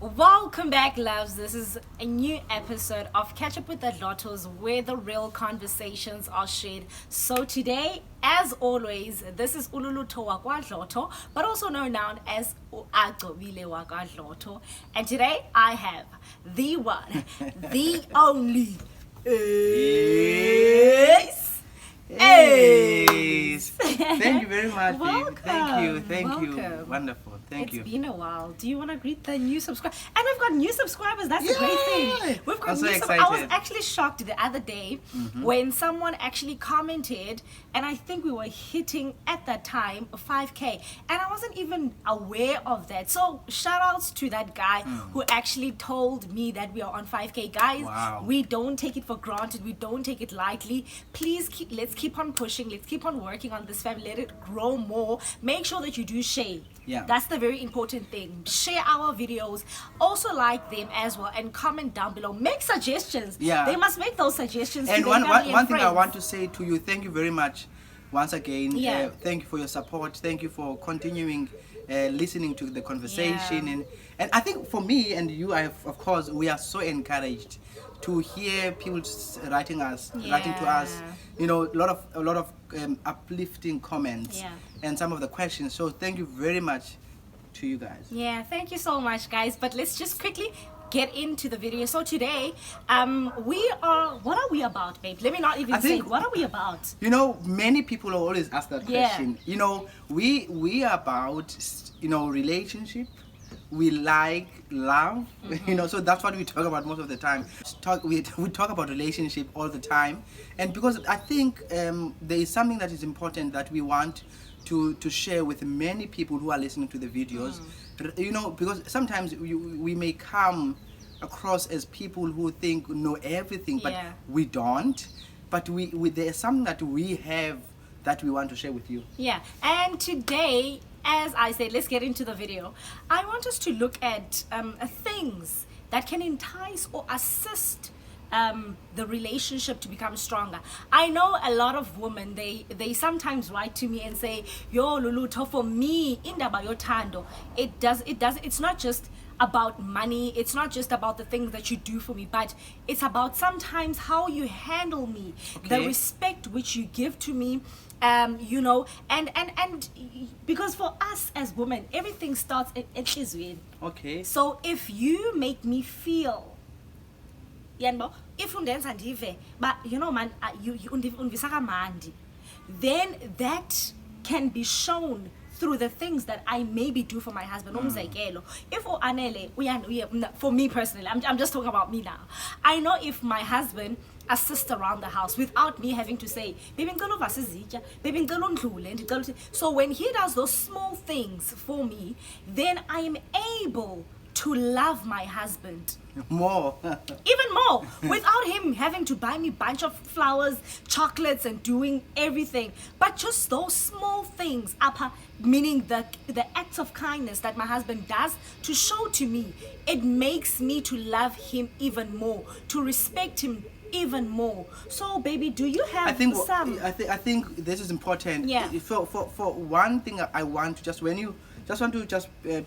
Welcome back, loves. This is a new episode of Catch Up with the Lottos, where the real conversations are shared. So today, as always, this is Ululuto Wakwadloto, but also known now as Uagobile Wakwadloto. And today I have the one, the only Ace. Ace. Thank you very much. Welcome. Thank you. Wonderful. Thank you. It's been a while. Do you want to greet the new subscribers? And we've got new subscribers. That's a great thing. We've got I'm so new excited. I was actually shocked the other day when someone actually commented, and I think we were hitting at that time 5K, and I wasn't even aware of that. So shout outs to that guy who actually told me that we are on 5K. Guys, Wow. we don't take it for granted. We don't take it lightly. Please let's keep on pushing. Let's keep on working on this family. Let it grow more. Make sure that you do share. Yeah. That's the very important thing. Share our videos. Also like them as well, and comment down below. Make suggestions. Yeah. They must make those suggestions. And to their family one and thing I friends. want to say to you, thank you very much once again. Yeah. Thank you for your support. Thank you for continuing listening to the conversation. Yeah. And I think for me and you, of course, we are so encouraged to hear people writing to us. You know, a lot of uplifting comments Yeah. and some of the questions. So thank you very much to you guys. Yeah, thank you so much, guys. But let's just quickly get into the video. So today, what are we about, babe? Let me not even I say, think- what are we about? You know, many people always ask that Yeah. question. You know, we are about, relationship. We like love. You know, so that's what we talk about most of the time. We talk about relationship all the time. And because I think there is something that is important that we want to share with many people who are listening to the videos. You know, because sometimes we may come across as people who think know everything, but Yeah. we don't. But there's something that we have that we want to share with you. Yeah, and today, as I said, let's get into the video. I want us to look at things that can entice or assist the relationship to become stronger. I know a lot of women, they sometimes write to me and say, yo Luluto, for me, indaba yothando, it's not just about money, it's not just about the things that you do for me, but it's about sometimes how you handle me, the Okay. respect which you give to me, and because for us as women, everything starts at Izwin. Okay. So if you make me feel, if undenza ndive, but you know man, you undivisa kamandi, then that can be shown through the things that I maybe do for my husband. Umzekelo, if anele, for me personally, I'm just talking about me now. I know if my husband assists around the house without me having to say, baby ngicela uvase izitya, baby ngicela undlule, ndicela uthi-" So when he does those small things for me, then I am able to love my husband More. even more without him having to buy me a bunch of flowers, chocolates, and doing everything. But just those small things, meaning the acts of kindness that my husband does to show to me, it makes me to love him even more, to respect him even more. So baby, do you have I think some? I think this is important. Yeah. For one thing, I want to just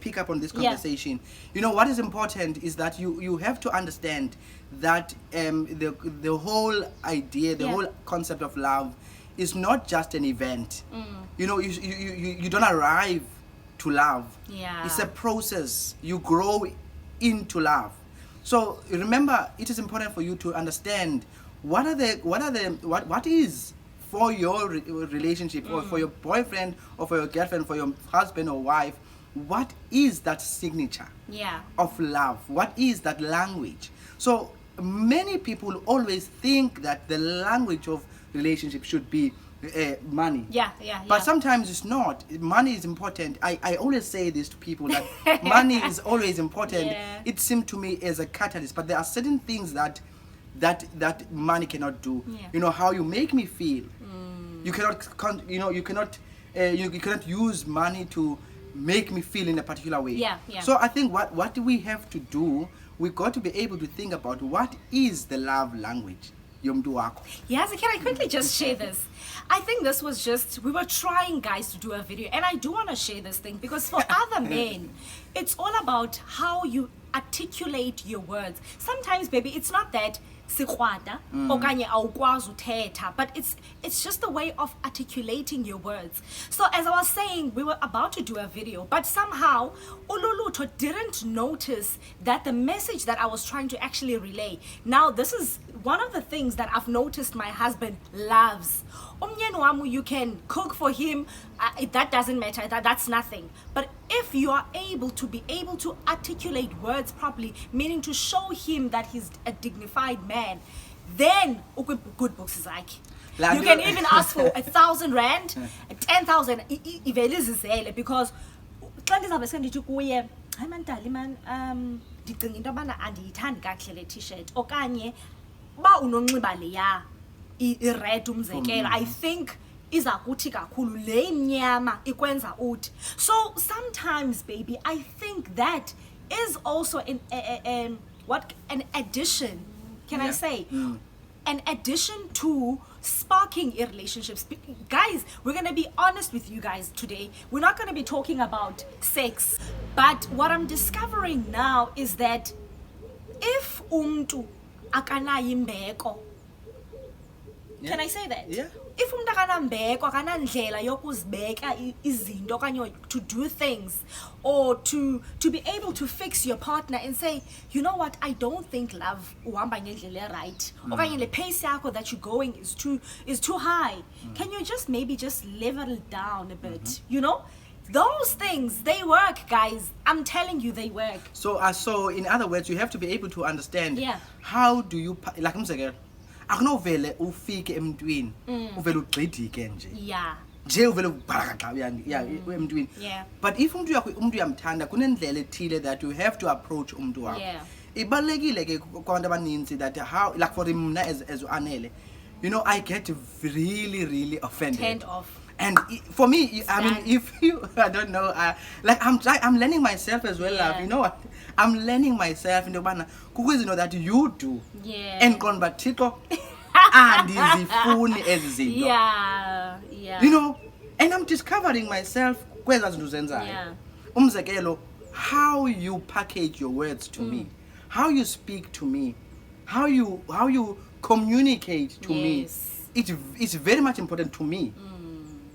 pick up on this Yeah. conversation. You know what is important is that you have to understand that the whole idea, the Yeah. whole concept of love, is not just an event. You know, you don't arrive to love. Yeah. It's a process. You grow into love. So remember, it is important for you to understand what is for your relationship, or for your boyfriend, or for your girlfriend, for your husband or wife. What is that signature Yeah. of love? What is that language? So many people always think that the language of relationship should be money. Yeah. But sometimes it's not. Money is important. I always say this to people, that money is always important. Yeah. It seemed to me as a catalyst, but there are certain things that money cannot do. Yeah. You know, how you make me feel. You cannot use money to make me feel in a particular way. Yeah. So I think what we have to do, we got to be able to think about what is the love language yomntu wakho. Yes, can I quickly just share this? I think this was just, we were trying, guys, to do a video, and I do want to share this thing because for other men, it's all about how you articulate your words. Sometimes, baby, it's not that sikwata okanye awukwazi uthetha, but it's just the way of articulating your words. So as I was saying, we were about to do a video, but somehow Ululuto didn't notice that the message that I was trying to actually relay. Now, this is one of the things that I've noticed my husband loves. Umyeni wamu, you can cook for him, that doesn't matter, that's nothing. But if you are able to articulate words properly, meaning to show him that he's a dignified man, then good books is like. You can even ask for 1,000 rand, 10,000, because xa ndizawube sendithi kuye, hayi mantali man, ndicinga into yobana andiyithandi kakuhle le t-shirt, okanye ba unonxiba leya i-red umzekelo, I think iza kuthi kakhulu le imnyama ikwenza uthi. So sometimes, baby, I think that is also an addition, can I say? An addition to sparking your relationships. Guys, we're going to be honest with you guys today. We're not going to be talking about sex. But what I'm discovering now is that if umntu akanayo imbeko, can I say that? Yeah. If umntu akanambeko, akanandlela yokuzibeka izinto okanye to do things, or to be able to fix your partner and say, you know what, I don't think love uhamba ngendlela right, okanye le pace yakho that you're going is too high. Can you just maybe just level it down a bit? You know, those things, they work, guys. I'm telling you, they work. So in other words, you have to be able to understand. Yeah. How do you like umzekelo, akunovele ufike emntwini uvele ugxidike nje. Yeah. Nje uvele ubhalaka emntwini. Yeah. But if umuntu uyamthanda kunendlela ethile that you have to approach umuntu wakho. Yeah. Ibalekile ke kwabantu abaninzi that how, like for mina as Anele, you know, I get really offended. Turned off. And for me, I mean, if you, I don't know, like I'm learning myself as well, love. You know what? I'm learning myself in the banner. You know that you do. Yeah. And konbatiko and izifuni ezizinto. Yeah. You know, and I'm discovering myself. Yeah. Umzekelo, how you package your words to me, how you speak to me, how you communicate to me. It's very much important to me.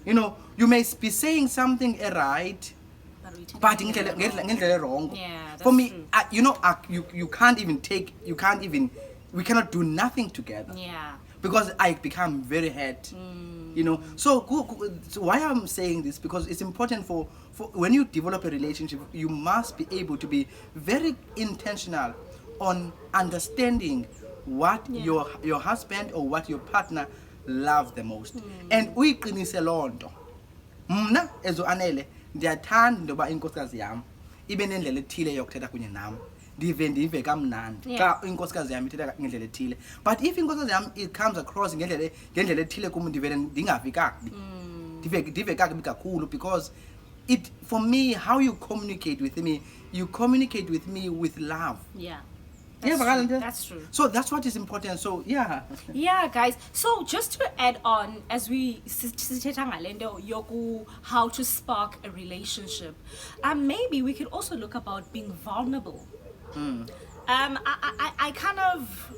You know, you may be saying something right, but ngendlela wrong. Yeah, for me, true. You know, you can't even, we cannot do nothing together. Yeah. Because I become very hurt. You know, so why I'm saying this, because it's important for when you develop a relationship, you must be able to be very intentional on understanding what your husband or what your partner love the most. And uyiqinise lonto. Mna ezo-Anele ndiyathanda ndoba inkosikazi yami ibe nendlela ethile yokuthetha kunye nami. Ndive kamnandi xa inkosikazi yami ithetha ngendlela ethile. But if inkosikazi yami it comes across ngendlela ethile kum ndivele ndingavi kakubi. Ndive kakubi kakhulu, because it, for me, how you communicate with me with love. Yeah. That's true. So that's what is important. So yeah, guys. So just to add on, as we how to spark a relationship, maybe we could also look about being vulnerable. I kind of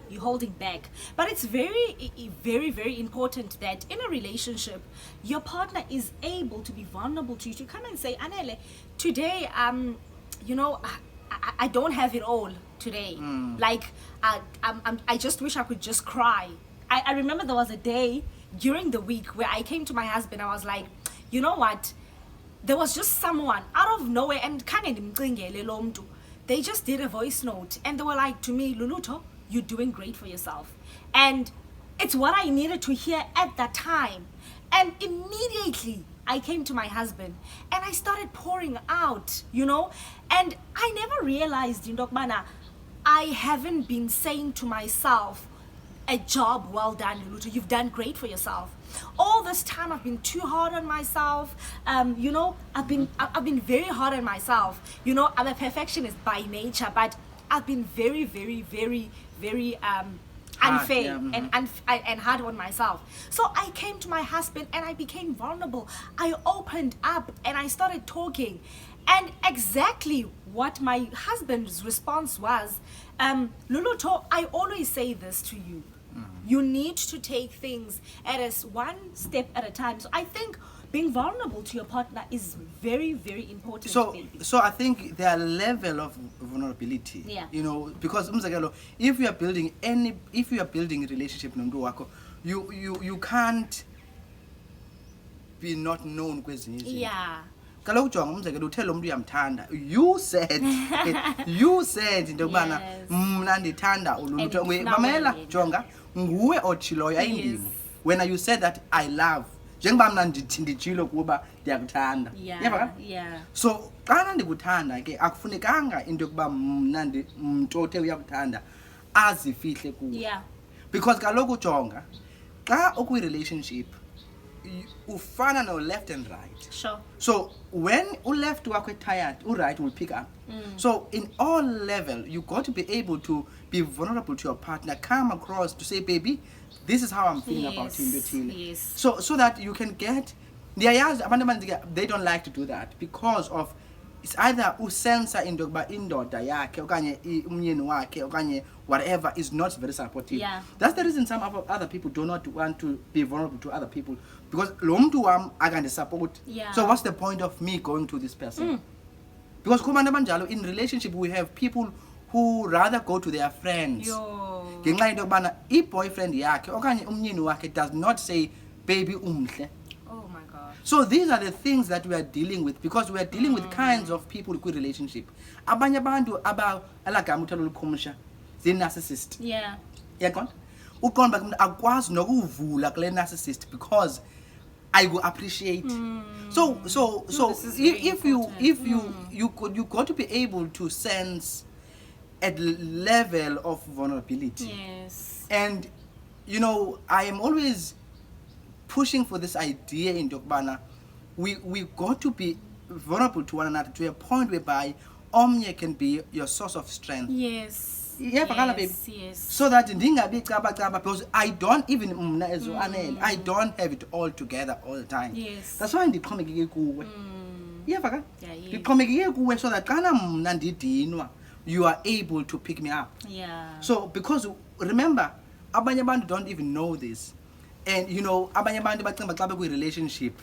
you're holding back, but it's very important that in a relationship your partner is able to be vulnerable to you, to come and say, Anele, today you know, I don't have it all today. Like I just wish I could just cry. I remember there was a day during the week where I came to my husband. I was like, you know what, there was just someone out of nowhere, and they just did a voice note and they were like to me, Luluto, you're doing great for yourself. And it's what I needed to hear at that time. And immediately I came to my husband and I started pouring out, you know. And I never realized, Ndokbana, I haven't been saying to myself, a job well done, Luluto, you've done great for yourself. All this time I've been too hard on myself. You know, I've been very hard on myself. You know, I'm a perfectionist by nature, but I've been very hard, unfair yeah, mhm. and hard on myself. So I came to my husband and I became vulnerable. I opened up and I started talking. And exactly what my husband's response was, Luluto, I always say this to you. You need to take things one step at a time. So I think being vulnerable to your partner is very, very important. So I think there are level of vulnerability. Yeah. You know, because if you are building a relationship nomuntu wakho, you can't be not known kwezinye izinto. Yeah. Kaloku jonga umzekelo uthe lo muntu uyamthanda. You said into yokubana Yes. mna ndithanda And uluntu. it's now Mamela yena. jonga nguwe otshiloyo ayindimi. Yes. When you said that I love, njengoba mna nditshilo kuba ndiyakuthanda. Yeah. Yeah. So xana ndikuthanda ke akufunekanga into yokuba mna mntu othe uyakuthanda azifihle kuwe. Yeah. Because kaloku jonga xa ukwi-relationship ufana no left and right. Sure. So when left wakho tired, right will pick up. So in all level, you got to be able to be vulnerable to your partner, come across to say, baby, this is how I'm feeling about you. Yes. So that you can get they don't like to do that because of it's either usensa indoda yakhe okanye umyeni wakhe okanye whatever is not very supportive. Yeah. That's the reason some other people do not want to be vulnerable to other people because lo mntu wam akandisupport. Yeah. So what's the point of me going to this person? Because kubantu abanjalo in relationship we have people who rather go to their friends. Yo. Ngenxa yento yokubana i-boyfriend yakhe okanye umyeni wakhe does not say baby umhle. Oh my God. So these are the things that we are dealing with because we are dealing with kinds of people with relationship. Abanye abantu alagama uthalo lukhumsha zi-narcissist. Yeah. Yaqonda? Uqonda umuntu akwazi nokuvula kule narcissist because I will appreciate. So this is very if you important. you got to be able to sense at level of vulnerability. Yes. And you know, I am always pushing for this idea in Dokbana. We got to be vulnerable to one another to a point whereby omnye can be your source of strength. Yes. Yeah, baby. Yes. So that ndingabi caba because I don't even mna as Anel, I don't have it all together all the time. Yes. That's why ndiqhomekeke kuwe. Yeah, baka. Yeah. Ndiqhomekeke kuwe so that xana mna ndidinwa you are able to pick me up. Yeah. So because remember abanye abantu don't even know this. And you know abanye abantu bacinga xa bekwi relationship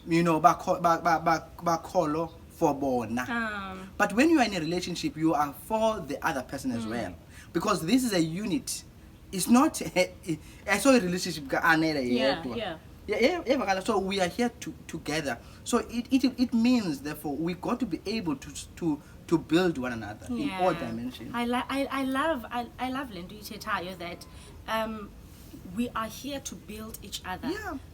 you know bakholo for bona. But when you are in a relationship, you are for the other person as well. Because this is a unit. It's not I saw a relationship. Yeah. So we are here together. So it means therefore we got to be able to build one another in all dimensions. I love Lendo Itetayo that we are here to build each other,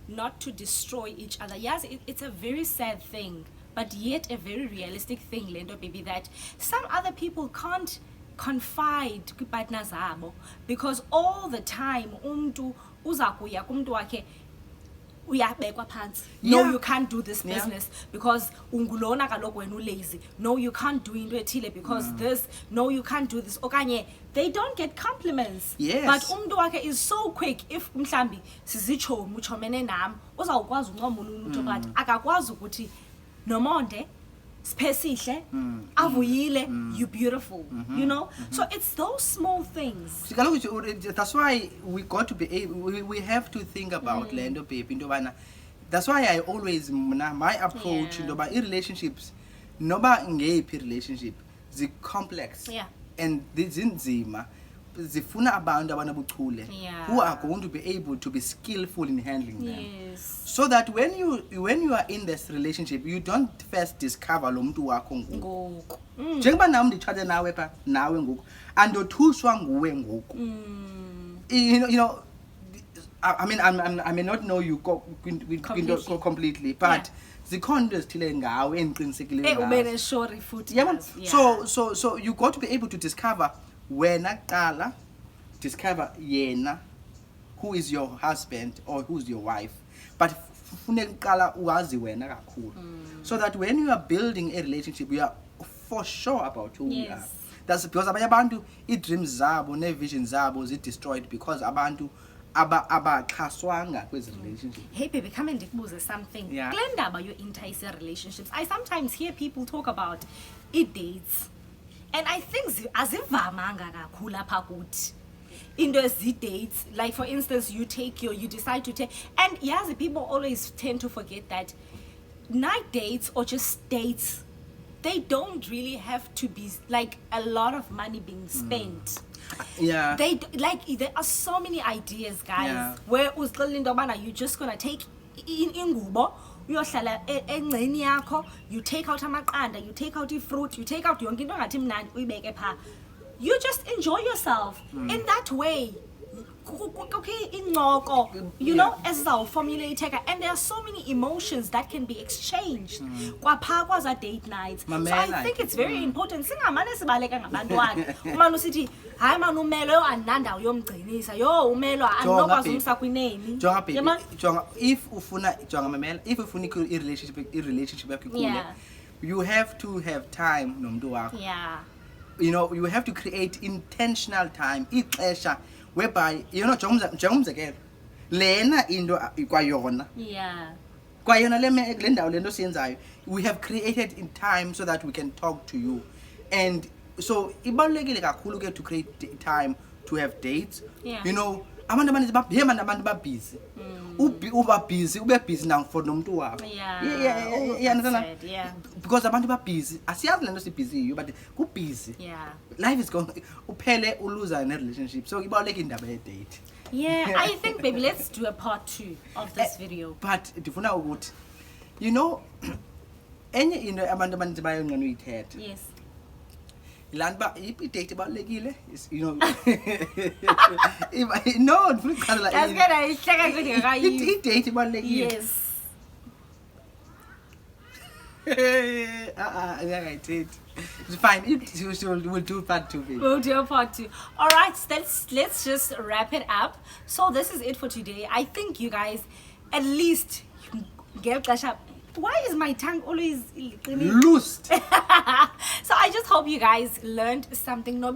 not to destroy each other. Yes, it's a very sad thing. But yet a very realistic thing, Lendo baby, that some other people can't confide kupartner zabo because all the time umntu uzakuya kumntu wakhe uyabekwa phansi. No, you can't do this business because ungulona kaloku wena ulazy. No, you can't do into ethile because this. No, you can't do this. Okanye they don't get compliments. Yes. But umntu wakhe is so quick if mhlambi sizichomi uchomene nam uzawukwazi uncoma umuntu but akakwazi ukuthi nomonde spesihle avuyile you beautiful you know. So it's those small things. That's why we got to be able, we have to think about Lendo baby into bana. That's why I always my approach into ba relationships noba ngeyiphi relationship zi complex and zinzima zifuna abantu abanabuchule who are going to be able to be skillful in handling them. Yes. So that when you are in this relationship you don't first discover lo muntu wakho ngoku. Njengoba nami nditshate nawe pha nawe ngoku andothuswa nguwe ngoku. You know I mean I may not know you completely but zikhona into ezithile ngawe endiqinisekileyo Ubene sure futhi. So you got to be able to discover wena qala discover yena who is your husband or who's your wife but funeka uqala uwazi wena kakhulu so that when you are building a relationship you are for sure about who you are. That's because abanye abantu i-dreams zabo ne-visions zabo zi-destroyed because abantu abaxhaswanga kwezi relationship. Hey baby, come and ndikubuze something. Yeah. Kule ndaba yo-entice relationships, I sometimes hear people talk about dates, and I think azivamanga kakhulu apha kuthi. In those dates, like for instance, you decide to take, and yes, people always tend to forget that night dates or just dates, they don't really have to be like a lot of money being spent. Yeah. There are so many ideas, guys. Yeah. Where you're just gonna take ingubo, uyohlala engceni yakho, you take out amaqanda, you take out the fruit, you take out yonke into ongathi mnandi uyibeke pha. You just enjoy yourself in that way. You know, as our formulator, and there are so many emotions that can be exchanged. Kwapha date nights. So I think it's very important. Singamane sibaleka ngabantwana. Umanu sithi, hayi manu umelo ananda uyomgcinisa. Yo umelo anokwazi umsa kwineni. Jonga baby. Jonga if ufuna i-relationship yakho ikhule, you have to have time nomuntu wakho. Yeah. You know, you have to create intentional time, ixesha, whereby, you know, njengomzekelo, lena into kwayona. Yeah. Kwayona le ndawo lento siyenzayo, we have created in time so that we can talk to you. And so, ibalulekile kakhulu ke to create time to have dates. Yeah. You know, abantu ba busy. Ube busy now for nomuntu wakho. Yeah. Understand? Yeah. Because abantu ba busy, asiyazi lento si busy, but ku busy. Yeah. Life is going uphele uluza in a relationship. So ibalulekile indaba ye date. Yeah, I think baby, let's do a part 2 of this video. But ndifuna ukuthi, you know, enye into abantu abaninzi bayonqena uyithetha. Yes. Landba i-date ibalulekile, you know. No, ndifuna ukuqala That's good. I check out video. i-date ibalulekile. Yes. It's fine. We'll do part 2, baby. We'll do a part 2. All right, let's just wrap it up. So this is it for today. I think you guys, at least, get up. Why is my tongue always Loosed. So I just hope you guys learned something. Or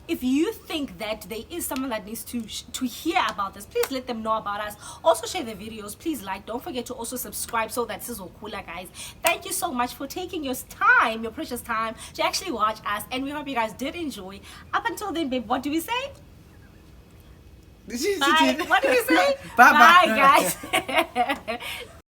if you think that there is someone that needs to hear about this, please let them know about us. Also share the videos. Please like. Don't forget to also subscribe so that this is all cooler, guys. Thank you so much for taking your time, your precious time, to actually watch us. And we hope you guys did enjoy. Up until then, babe, what do we say? Bye. What do we say? Bye, guys.